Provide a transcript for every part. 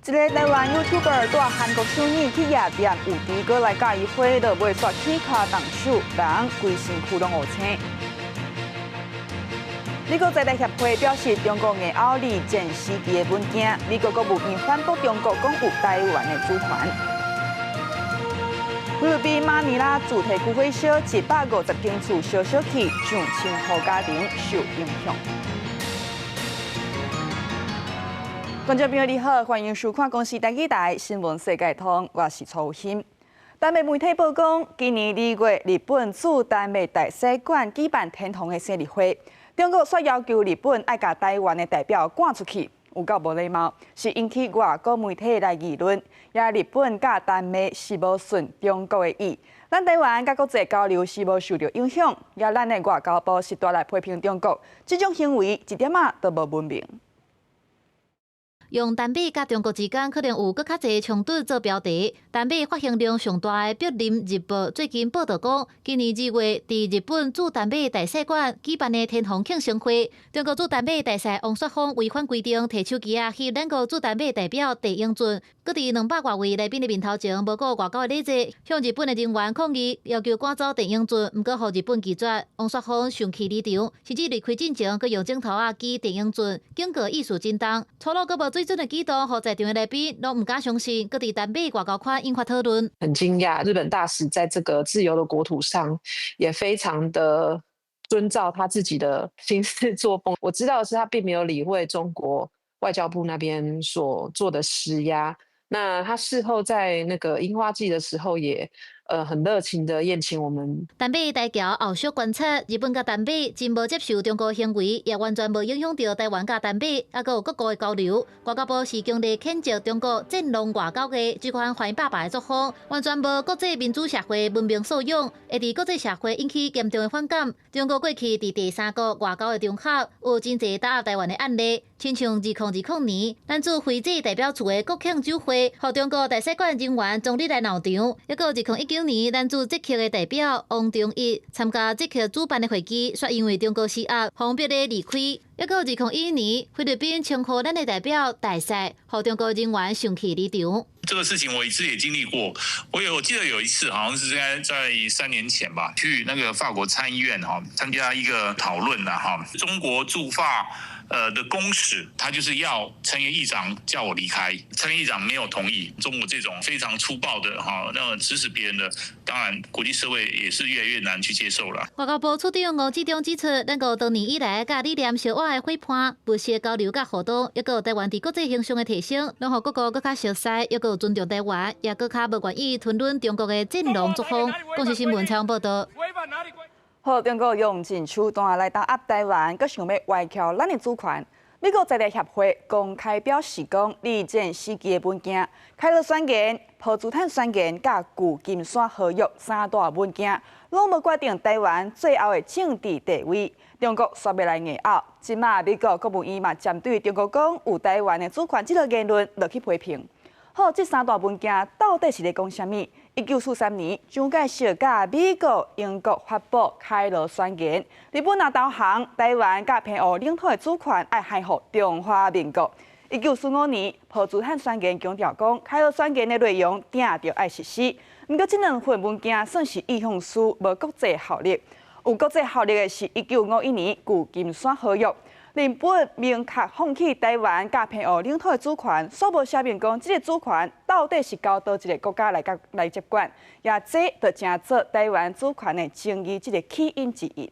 一个台湾 YouTuber 带韩国少年去夜店，有猪哥来教伊花，就袂煞起脚动手，人规身躯拢乌青。美国在台协会表示，中国硬拗利战时期的文件，美国国务院反驳中国讲有台湾的主权。菲律宾马尼拉主题区火烧，150间厝烧烧去，上千户家庭受影响。观众朋友你好，欢迎收看公视台台新闻世界通，我是曹欣。台媒媒体报讲，今年2月，日本驻台美大使馆举办天皇的生日会，中国却要求日本爱把台湾的代表赶出去，有够无礼貌，是引起外国媒体来议论。也日本甲台美是无顺中国的意，咱台湾甲国际交流是无受到影响，也咱的外交部是带来批评中国，这种行为一点仔都无文明。用台美甲中国之间可能有更较侪冲突做标题，台美发行量上大的《柏林日报》最近报道讲，今年2月伫日本驻台美大使馆举办的天皇庆生会，中国驻台美大使王雪峰违反规定，摕手机翕咱国驻台美代表郑英俊，搁伫200多位来宾的面头前无顾外交的礼节，向日本的人员抗议，要求赶走郑英俊，毋过互日本拒绝。王雪峰生气离场，甚至离开进前，佮用镜头举郑英俊，警告意思真重，粗鲁佮无水准的举动，互在场的来宾拢唔敢相信，搁伫台美外交圈引发讨论。很惊讶，日本大使在这个自由的国土上，也非常的遵照他自己的行事作风。我知道的是，他并没有理会中国外交部那边所做的施压。那他事后在那个樱花季的时候也很热情的宴请我们。台美大桥后续观察，日本甲台美真无接受中国行为，也完全无影响到台湾甲台美，还有各国的交流。外交部是强烈谴责中国战狼外交的这款反爸爸的作风，完全无国际民主社会文明素养，会伫国际社会引起严重的反感。中国过去伫第三国外交的场合有真侪打压台湾的案例，亲像2020年，咱驻斐济代表处的国庆酒会，互中国大使馆人员总理来闹场；，还有2019年，咱驻捷克的代表王忠义参加捷克主办的会议，却因为中国施压，封闭的离开。还有2021年，菲律宾称呼咱的代表大使，互中国人员生气离场。这个事情我一次也经历过，我记得有一次好像是在3年前吧，去那个法国参议院参加一个讨论中国驻法的公使，他就是要参议长叫我离开，参议长没有同意。中国这种非常粗暴的那指使别人的，当然国际社会也是越来越难去接受了。外交部处长吴志忠指出，咱国多年以来甲理念相歪的伙伴、不时交流甲互动，还有台湾伫国际形象的提升，拢互各国更较熟悉，还有尊重台湾，也更较无愿意吞论中国的战狼作风。公视新闻采访报道。好，中国用尽手段来打压台湾，佮想要歪曲咱的主权。美国在台协会公开表示讲，二战时期的文件、开罗宣言、波茨坦宣言、甲旧金山合约3大文件，拢无决定台湾最后的政治地位。中国煞要来硬拗，即马美国国务院嘛针对中国讲有台湾的主权这个言论落去批评。好，这3大文件到底是咧讲啥物？1943年，蒋介石甲美国、英国发布《开罗宣言》，日本也投降，台湾甲澎湖领土的主权要还予中华民国。1945年，波茨坦宣言强调讲，《开罗宣言》的内容定着爱实施。不过，这2份文件算是意向书，无国际效力。有国际效力的是1951年旧金山合约。日本明确放弃台湾甲澎湖领土的主权，所无写明讲，这个主权到底是交倒一个国家来接管，也这就成做台湾主权的争议这个起因之一。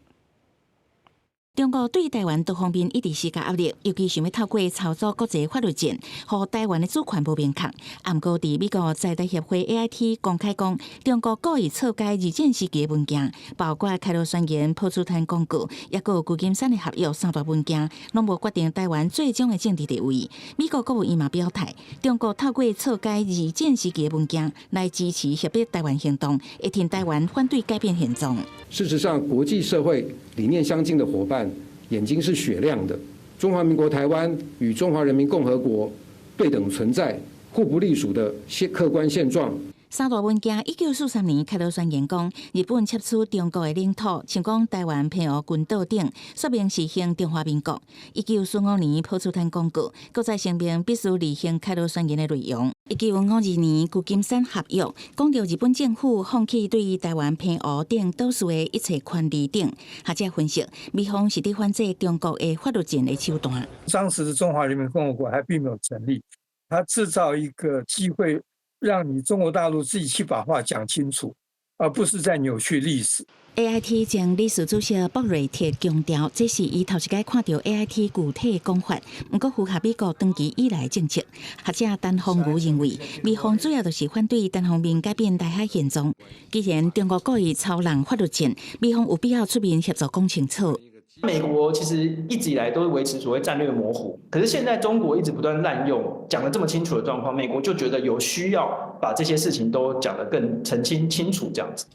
中国对台湾多方面一直施加压力，尤其想要透过操作国际法律战，互台湾的主权无明确。不过，伫美国在台协会 AIT 公开讲，中国故意错解二战时期的文件，包括《开罗宣言》、波茨坦公告，也有旧金山的合约3大文件，拢无决定台湾最终的政治地位。美国国务院嘛表态，中国透过错解二战时期的文件来支持协迫台湾行动，会替台湾反对改变现状。事实上，国际社会理念相近的伙伴眼睛是雪亮的。中华民国台湾与中华人民共和国对等存在、互不隶属的客观现状。三大文件1943年开头宣言讲，日本窃取中国的领土，像讲台湾、澎湖、群岛等，说明是行中华民国。1945年普楚坦公告，国再声明必须履行开头宣言的内容。1952年旧金山合约，讲到日本政府放弃对于台湾、澎湖等岛屿的一切权利等。学者分析，美方是伫反制中国的法律战的手段。当时的中华人民共和国还并没有成立，他制造一个机会。让你中国大陆自己去把话讲清楚，而不是在扭曲历史。AIT 将理事主席博瑞特强调，这是伊头一摆看到 AIT 具体的讲法，不过符合美国长期以来政策。学者陈凤如认为，美方主要就是反对单方面改变台海现状。既然中国故意操弄法律战，美方有必要出面协助讲清楚。美国其实一直以来都维持所谓战略模糊，可是现在中国一直不断滥用，讲得这么清楚的状况，美国就觉得有需要把这些事情都讲得更澄清清楚这样子。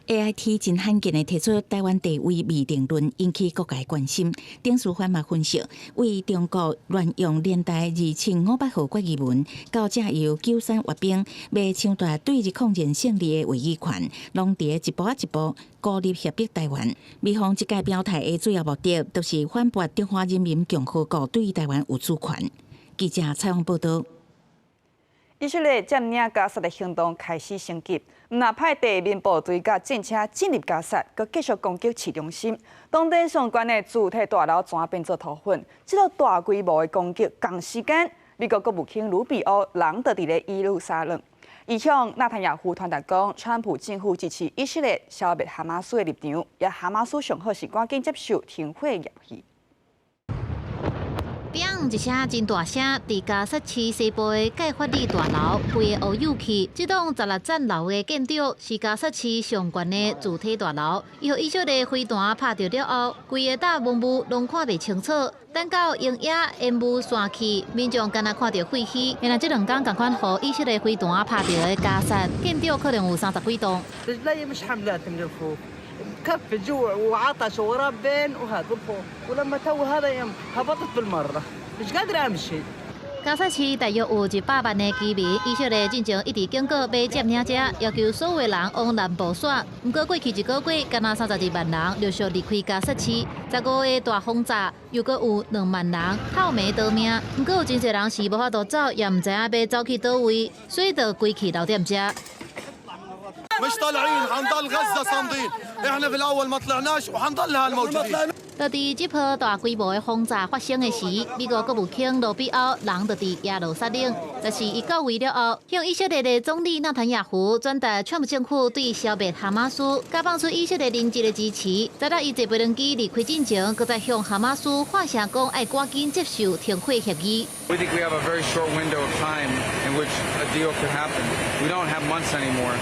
AIT 真罕见地提出台湾地位未定论，引起各界关心。顶书反嘛分析，为中国乱用年代2500号决议文，到借由九三阅兵，要抢夺对日抗战胜利的话语权，拢伫一步一步孤立胁迫台湾。美方这届表态的主要目的，就是反驳中华人民共和国对台湾有主权。记者采访报道。以色列占领加沙的行动开始升级，那派地面部队甲战车进入加沙，佮继续攻击市中心。当地相关的主体大楼全变做土粉。这个大规模的攻击，同时间美国国务卿鲁比奥人就伫咧耶路撒冷。伊向纳坦雅胡传达讲，川普政府支持以色列消灭哈马斯的立场，也哈马斯上好是赶紧接受停火的协议。砰！一声真大声，伫加沙市西部的盖法利大楼飞的乌有气。这栋16层楼的建筑是加沙市上悬的主体大楼。伊互以色列飞弹拍到了后，规个大幕幕拢看袂清楚。等到鹰野烟雾散去，民众敢若看到废墟。原来这2天同款互以色列飞弹拍到的加沙建筑可能有30几栋。كف جوع وعطش وراب بين وهذا بالخوف ولما تو هذا يوم هبطت بالمره مش قادر امشي 加沙市大约有100万的居民，以色列进前一直警告要占领者，要求所有人往南部闪。不过过去1个月，敢若32万人陆续离开加沙市。15个大轰炸，又搁有2万人透明逃命。不过有真侪人是无法度走，也唔知影要走去倒位，所以就归去留踮遮。مش طالعين حنضل غزة صامدين احنا في الاول ما طلعناش وحنضل هالموجودين 就伫这波大规模的轰炸发生的时，美国国务卿罗比奥人就伫耶路撒冷。就是伊到位了后，向以色列的总理纳坦雅胡转达川普政府对消灭哈马斯、加放出以色列人质的支持。在他伊坐飞机离开进前，搁再向哈马斯发声讲，爱赶紧接受停火协议。We think we have a very short window of time in which a deal could happen. We don't have months anymore.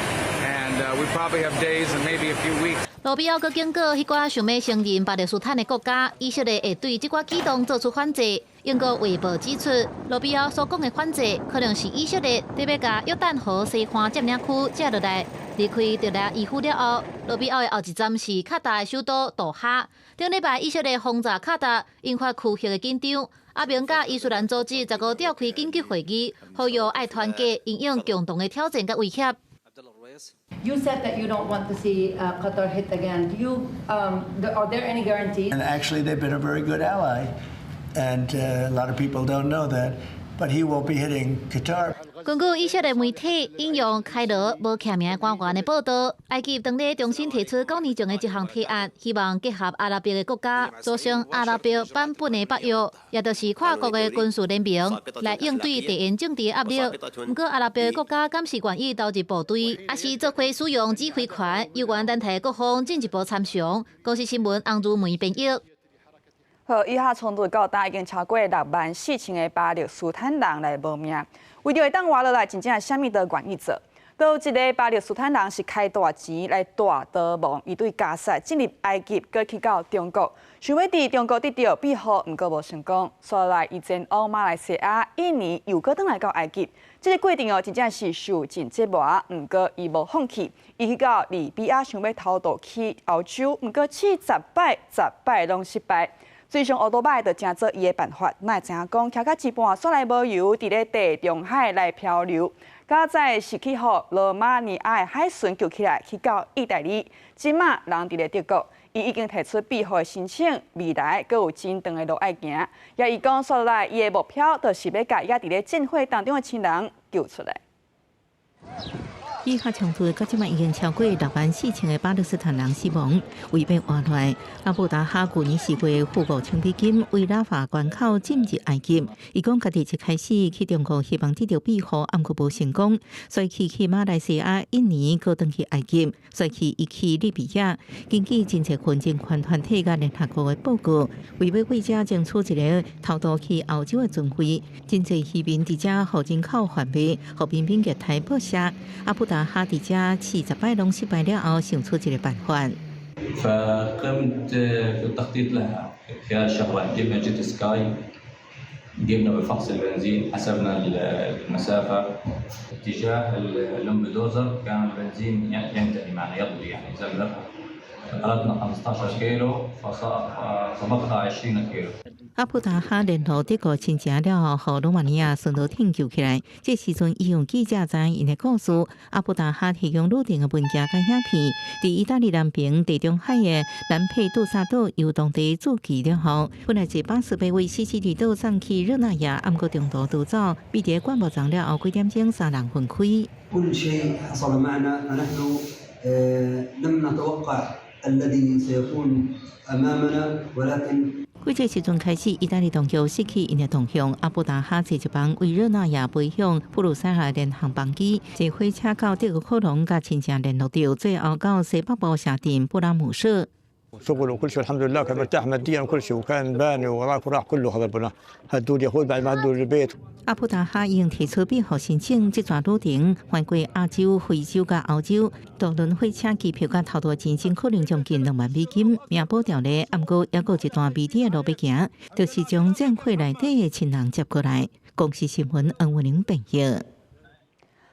We probably have days and maybe a few weeks. 罗比奥阁警告，迄寡想要承认巴勒斯坦的国家，以色列会对这寡举动做出反制。英国卫报指出，罗比奥所讲的反制，可能是以色列特别甲约旦河西岸占领区接落来，离开特拉伊夫了后，罗比奥的后一站是卡达的首都杜哈。顶礼拜以色列轰炸卡达，引发区域的紧张。阿明甲伊斯兰组织15召开紧急会议，呼吁爱团结，应应共同的挑战甲威胁。You said that you don't want to see Qatar hit again. Do you? Are there any guarantees? And actually, they've been a very good ally, and a lot of people don't know that. But he won't be hitting Qatar. 根据以色列媒体引用开罗无签名官员的报道，埃及当地重新提出9年前的一项提案，希望结合阿拉伯的国家，组成阿拉伯版本的北约，也就是跨国的军事联盟，来应对地缘政治的压力。不过，阿拉伯国家敢是愿意投入部队，也是做回使用指挥权，有关单提各方进一步参详。公司新闻洪如梅编译。好，以下冲突到达已经超过64000个巴勒斯坦人来亡命。为着会当活落来，真正啥物都愿意做。都一个巴勒斯坦人是开大钱来大逃亡，伊对加沙进入埃及，搁去到中国，想要伫中国得到庇护，毋过无成功。所来伊前往马来西亚、印尼，又搁倒来到埃及。这个过程真正是受尽折磨，毋过伊无放弃。伊去到利比亚，想要偷渡去欧洲，毋过试10摆拢失败。追上乌多摆就真做伊的办法，哪会知影讲徛到一半煞来无油，伫咧地中海来漂流。加在是去互罗马尼亚的海巡救起来，去到意大利。即马人伫咧德国，伊已经提出庇护的申请，未来阁有真长的路要行。也伊讲，说来伊的目标就是要甲伊伫咧浸会当中的亲人救出来。以下冲突到即卖已经超过64000个巴勒斯坦人死亡，违背活来。阿布达哈去年4月付5000美金为拉法关口进入埃及，伊讲家己一开始去中国希望得到庇护，毋过无成功，所以去马来西亚、印尼，搁转去埃及，所以去利比亚。根据真侪群众权团体甲联合国的报告，为要为遮争取一个偷渡去欧洲的船飞，真侪渔民伫遮互人口贩卖，互民兵虐待捕杀。阿布达哈伫遮40摆拢失败了后，想出一个办法。فقمت في التخطيط لها خلال شهرين جبنا جيت سكاي جبنا بفحص البنزين حسبنا المسافة اتجاه اللومبدوزر كان البنزين ينتهي معنا يقضي يعني زمن أردنا 15 كيلو فسبقها 20 كيلو。阿布达哈联络德国亲戚了后，罗马尼亚顺路拯救起来。这时阵，伊用记者知因的故事，阿布达哈提供路定的文件甲影片，伫意大利南边地中海的南佩杜萨岛由当地驻记了后，本来是88位西西里岛送去热那亚，毋过中途逃走，被伫灌木丛了后几点钟3人分开。كل شيء حصل معنا فنحن لم نتوقع الذي سيكون أمامنا ولكن 为这时阵开始，意大利当局失去因的动向，阿布达哈坐一班为热那亚飞向布鲁塞尔联航班机，坐火车到德国科隆，甲亲戚联络到，最后到西北部城镇布拉姆瑟。شغل وكل شيء الحمد لله كان مرتاح ماديا وكل شيء وكان باني وراك وراح كله هذا ربنا هدوا لي اخوي بعد ما هدوا البيت。阿布达哈已经提出庇护申请，这段路程环过亚洲、非洲甲欧洲，渡轮火车机票甲头渡钱真可能将近2万美金，命保掉咧。毋过还有一段未知的路要行，就是将战火内底的亲人接过来。公司新闻恩文玲编译。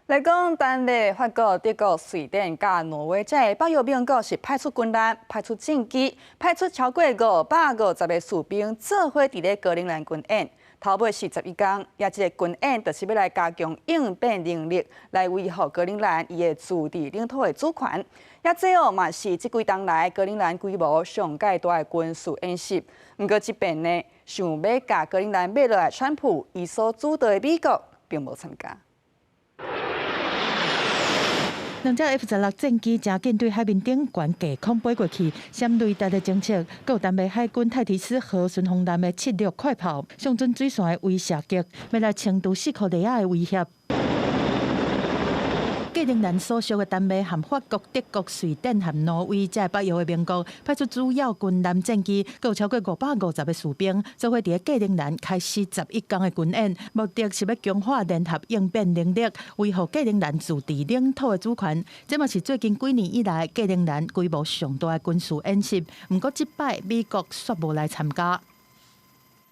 来讲，丹麦、法国、德国、瑞典甲挪威这北约盟国是派出军舰、派出战机、派出超过550个士兵，做伙伫咧格陵兰军演。头尾是11天，也这个军演就是要来加强应变能力，来维护格陵兰伊的自治领土的主权。也最后嘛是这几冬来格陵兰规模上界大的军事演习。不过这边呢，想要甲格陵兰买落来，川普伊所主导的美国并无参加。两只 F-16战机正紧对海面顶悬架空飞过去，闪雷达的侦测，还有丹麦海军泰提斯号巡航舰的76快炮，上准水线的威慑机，要来清除4颗雷亚的威胁。格陵兰所属的丹麦、和法国、德国、瑞典和挪威，这北约的盟国派出主要军舰战机，还有超过550个士兵，做伙伫格陵兰开始11天的军演，目的是要强化联合应变能力，维护格陵兰自治领土的主权。这嘛是最近几年以来格陵兰规模上大的军事演习。不过这摆美国却无来参加。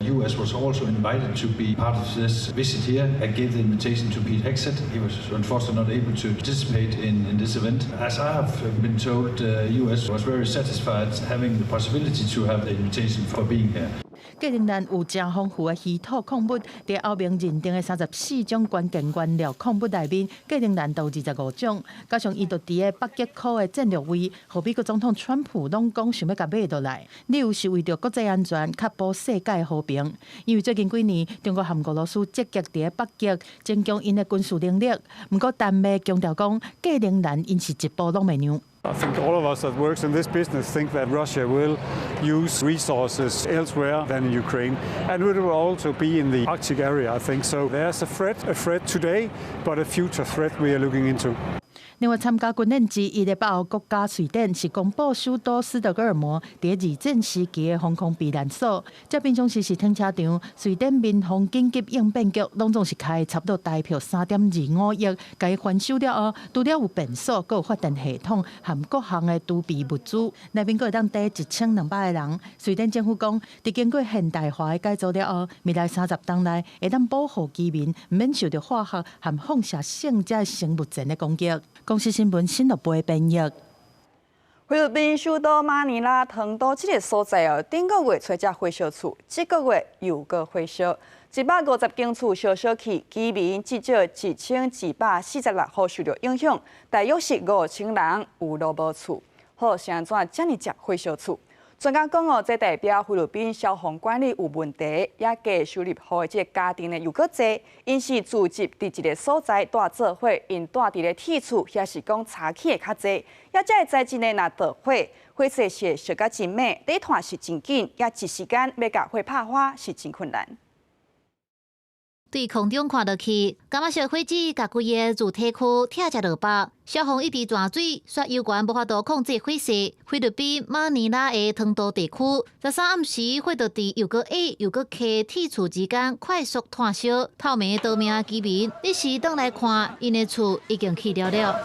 The US was also invited to be part of this visit here. I gave the invitation to Pete Hegseth. He was unfortunately not able to participate in this event. As I have been told, the US was very satisfied having the possibility to have the invitation for being here. 格陵兰有正丰富的稀土矿物，在欧盟认定的34种关键原料矿物内面，格陵兰有25种。加上伊就伫个北极区的战略位，和美国总统川普拢讲想要甲买倒来，理由是为着国际安全、确保世界和平。因为最近几年，中国和俄罗斯积极伫个北极增强因的军事能力。不过，丹麦强调讲，格陵兰因是一步拢袂让。I think all of us that works in this business think that Russia will use resources elsewhere than in Ukraine, and it will also be in the Arctic area, I think. So there's a threat today, but a future threat we are looking into. 另外，参加军演之一的北欧国家瑞典是公布首都斯德哥尔摩在二战时期的防空避难所。这平常时是停车场，瑞典民防紧急应变局拢总是开差不多大票3.25亿，该翻修了后，除了有便所，还有发电系统和各项的储备物资。内面还会当待1200个人。瑞典政府讲，在经过现代化的改造了后，未来30天内会当保护居民免受到化学和放射性这生物质的攻击。公司新闻新闻部编译。菲律宾首都马尼拉唐都这个所在哦，顶个月找只火烧厝，这个月又个火烧，150间厝烧烧去，居民至少1246户受到影响，大约是5000人有落无厝。好，是安怎这么只火烧厝？专家讲哦，这代表菲律宾消防管理有问题，也加收入户的这个家庭呢又搁济，因是聚集伫一个所在大做伙，因住伫咧铁厝，也是讲查起的较济，也这个灾情呢，若着火，火势是烧甲真猛，第一团是真紧，也一时间要甲火拍花是真困难。对空中看落去，感觉小火子甲规个住体区拆只落爆，消防一直转水，煞油管无法度控制火势。菲律宾马尼拉的唐都地区，13暗时火就伫又搁矮又搁溪铁厝之间快速炭烧，透明的岛民居民，一时倒来看，因的厝已经去了了。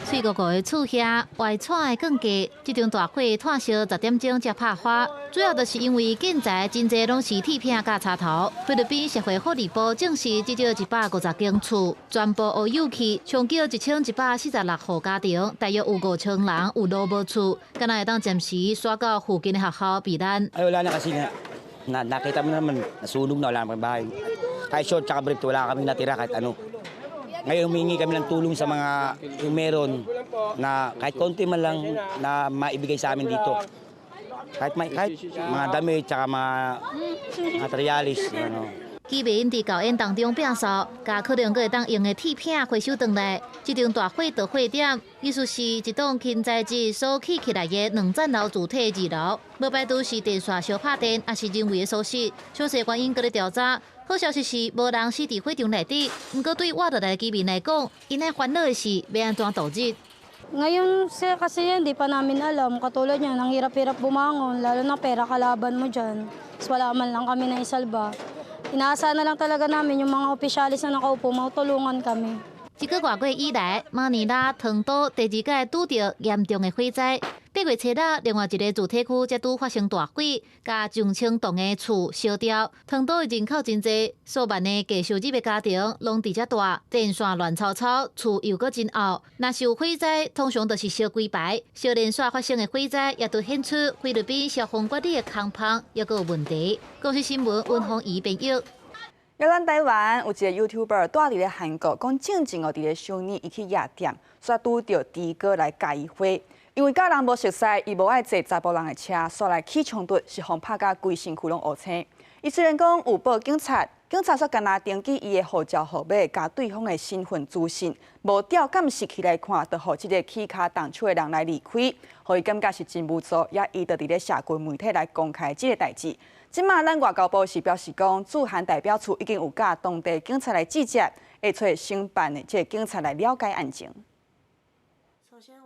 脆糊糊的厝遐，外窜的更加，这场大火炭烧10点钟才拍花，主要就是因为建材真侪拢是铁片甲插头。菲律宾社会福利部证实，至少150间厝全部乌有去，冲叫1146户家庭，大约有5000人有落无厝，敢若会当暂时刷到附近的学校避难。Ay wala na kasi nakita mo naman nasunog na wala ng bahay. Kahit short tsaka brief wala kaming natira kahit ano. Ngayon humingi kami ng tulong sa mga yung meron na kahit konti man lang na maibigay sa amin dito. Kahit mga damit tsaka mga materialis. Ano. 居民伫校园当中摒扫，甲可能会当用的铁片回收回来。这场大火着火点，意思是一栋轻材质所起起来的2层楼主体2楼，无排除是电线烧拍电，也是人为的疏失。详细原因搁咧调查。好消息是无人死伫火场内底，不过对活落来的居民来讲，因爱烦恼的是要安怎度日。 Ngayon kasi hindi pa namin alam, katulad niya, ang hirap-hirap bumangon, lalo na pera kalaban mo dyan. So, wala man lang kami na isalba. Inaasahan na lang talaga namin yung mga opisyalis na nakaupo, matulungan kami. 一个月以来，马尼拉唐都第2届拄到严重的火灾。8月7日，另外一个住体区则拄发生大火，甲上千栋的厝烧掉。唐都的人口真济，数万的低收入的家庭拢伫遮住，电线乱草草，厝又搁真黑。若是有火灾，通常就是烧几排。烧连续发生的火灾，也都显出菲律宾消防管理的空棚也搁有问题。公司新闻温凤仪编译。 咱台湾有一个 YouTuber 住伫咧韩国，讲正正哦伫咧小年伊去夜店，煞拄着猪哥来加伊火，因为甲人无熟悉，伊无爱坐查甫人的车，煞来起冲突，是互拍甲规身躯拢乌青。伊虽然讲有报警察，警察煞干那登记伊的护照号码，甲对方的身份资讯，无调监视器来看，就互即个起骹动手的人来离开，互伊感觉是真无助，也伊就伫咧社群媒体来公开即个代志。 即马咱外交部是表示讲，驻韩代表处已经有甲当地警察来集结，会找承办的这警察来了解案情。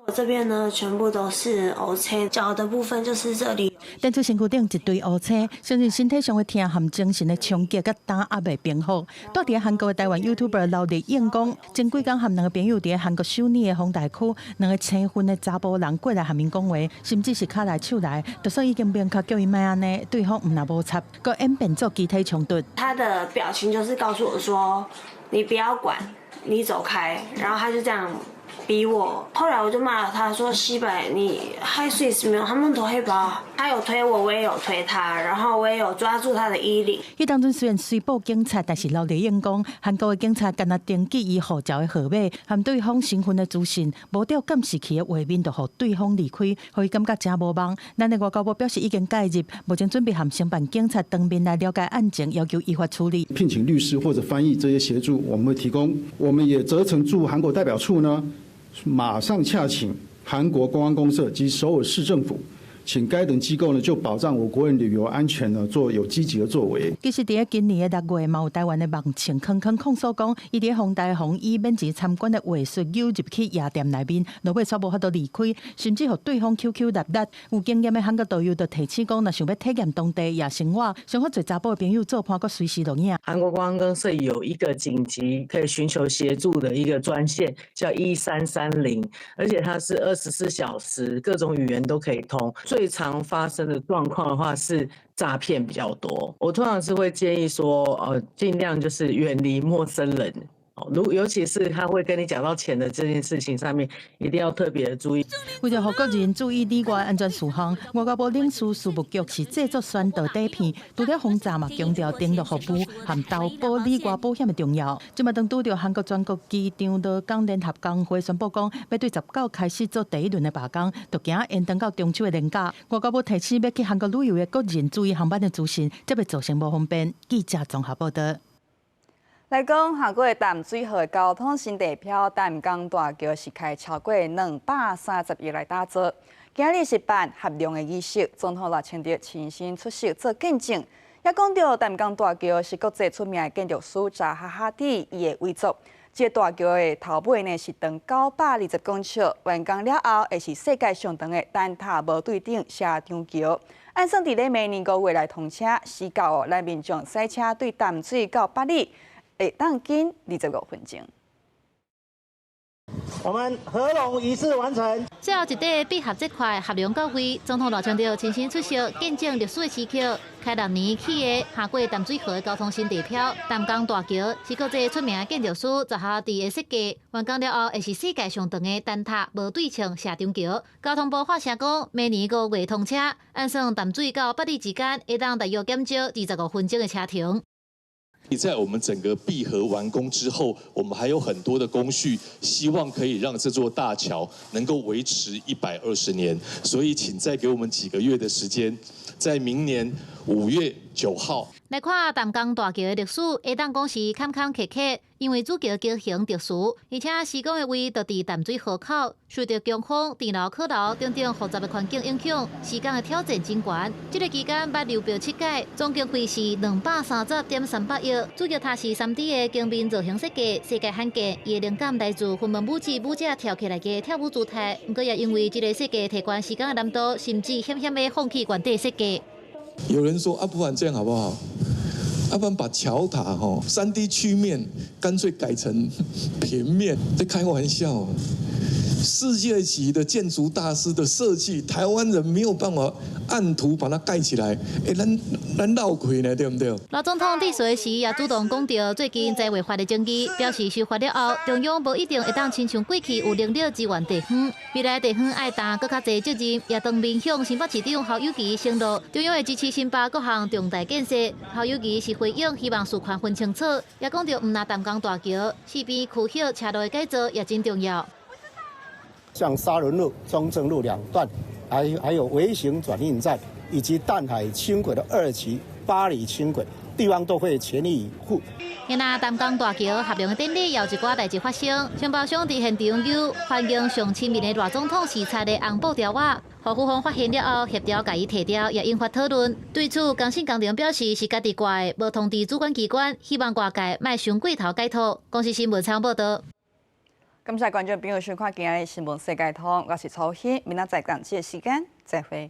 我这边呢，全部都是乌青，脚的部分就是这里。电出身躯顶一堆乌青，相信身体上的疼和精神的冲击甲打压未平复。住伫韩国的台湾 YouTuber 刘丽英讲，前几天和2个朋友伫韩国首尔的丰台区，2个青婚的查甫人过来和因讲话，甚至是脚来手来，就说已经明确叫伊莫安尼，对方唔若无插，佮演变做肢体冲突。他的表情就是告诉我说：“你不要管，你走开。”然后他就这样。 逼我，后来我就骂了他，说：“西北，你害水是没有，他们都黑吧？”他有推我，我也有推他，然后我也有抓住他的衣领。迄当中虽然虽报警察，但是刘丽英讲，韩国的警察干那登记伊护照的号码和对方身份的资讯，无调监视器的画面，就互对方离开，互伊感觉真无望。咱的外交部表示已经介入，目前准备和承办警察当面来了解案情，要求依法处理。聘请律师或者翻译这些协助，我们会提供。我们也责成驻韩国代表处呢。 马上洽请韩国公安公社及首尔市政府，请该等机构呢就保障我国人旅游安全呢做有积极的作为。其实，伫今年的6月，有台湾的网青康控诉讲，伊伫丰台宏以免钱参观的话术诱入去夜店内面，落尾煞无法度离开，甚至互对方 QQ 立立。有经验的韩国导游就提醒讲，若想要体验当地夜生活，想和做查甫的朋友做伴，佮随时录影。韩国公安公社有一个紧急可以寻求协助的一个专线，叫1330，而且它是24小时，各种语言都可以通。最常发生的状况的话是诈骗比较多。我通常是会建议说，尽量就是远离陌生人。尤其是他会跟你讲到钱的这件事情上面，一定要特别的注意。为了让国人注意里外安全事项，外交部领事事务局是制作宣导底片，除了轰炸嘛，强调登录服务和投保里外保险的重要。今麦当拄到韩国全国机场劳工联合工会宣布讲，要对19开始做第一轮的罢工，就行延长到中秋的连假。外交部提醒要去韩国旅游的国人注意航班的资讯，才袂造成无方便。记者综合报道。来讲，韩国的淡水河交通新地标淡江大桥是开超过230亿来打造。今日是办合亮的仪式，总统赖清德亲身出席做见证。也讲到淡江大桥是国际出名的建筑师扎哈哈蒂伊的遗作。这个大桥的头尾呢是长920公尺，完工了后会是世界上长的蛋塔无对顶下张桥。按算伫咧明年5月来通车，4到5，咱民众驶车对淡水到8里。会当紧25分钟。我们合龙仪式完成。最后一块闭合这块合龙到位，总统赖清德亲身出席见证历史的时刻。开6年起的下过淡水河的交通新地标淡江大桥，是国际出名的建筑师扎哈蒂的设计。完工了后，会是世界上长的蛋塔无对称下张桥。交通部发声讲，明年5月通车，按算淡水到8里之间，会当大约减少25分钟的车程。在我们整个闭合完工之后，我们还有很多的工序，希望可以让这座大桥能够维持120年。所以，请再给我们几个月的时间，在明年5月9号。来看淡江大桥的历史，会当讲是坎坎坷坷，因为主桥桥型特殊，而且施工的位就伫淡水河口，受到强风、电流、客流等等复杂的环境影响，施工的挑战真悬。这个期间捌流标7届，总经费是230.38亿。主要它是3D 的镜面造型设计，世界罕见，伊的灵感来自云门舞集舞者跳起来的跳舞姿态。不过也因为这个设计提悬施工的难度，甚至险险的放弃原地设计。有人说不然这样好不好？不然把桥塔3D 曲面干脆改成平面，在开玩笑。世界级的建筑大师的设计，台湾人没有办法按图把它盖起来，咱闹亏呢，对不对？老总统伫说时也主动讲到最近在违法的争议，表示修法了后，中央无一定会当亲像过去有能力支援地方，未来地方爱担更较侪责任，也当面向新北市长侯友宜承诺，中央会支持新北各项重大建设。侯友宜是回应，希望事权分清楚，也讲到唔拿淡江大桥，四边区域车路的改造也真重要。像沙仑路、中正路2段，还有微型转运站，以及淡海轻轨的2期8里轻轨，地方都会全力以赴。今仔淡江大桥合亮的典礼，也有一寡代志发生。承包商伫现场有欢迎上亲密的赖总统视察的红布条画，何富芳发现了后，协调甲伊摕掉，也引发讨论。对此，工信工程表示是家己怪，无通知主管机关，希望外界莫伤过头解脱。公司新闻参报道。感谢观众朋友收看今日的新闻世界通，我是曹欣，明仔载同这个时间再会。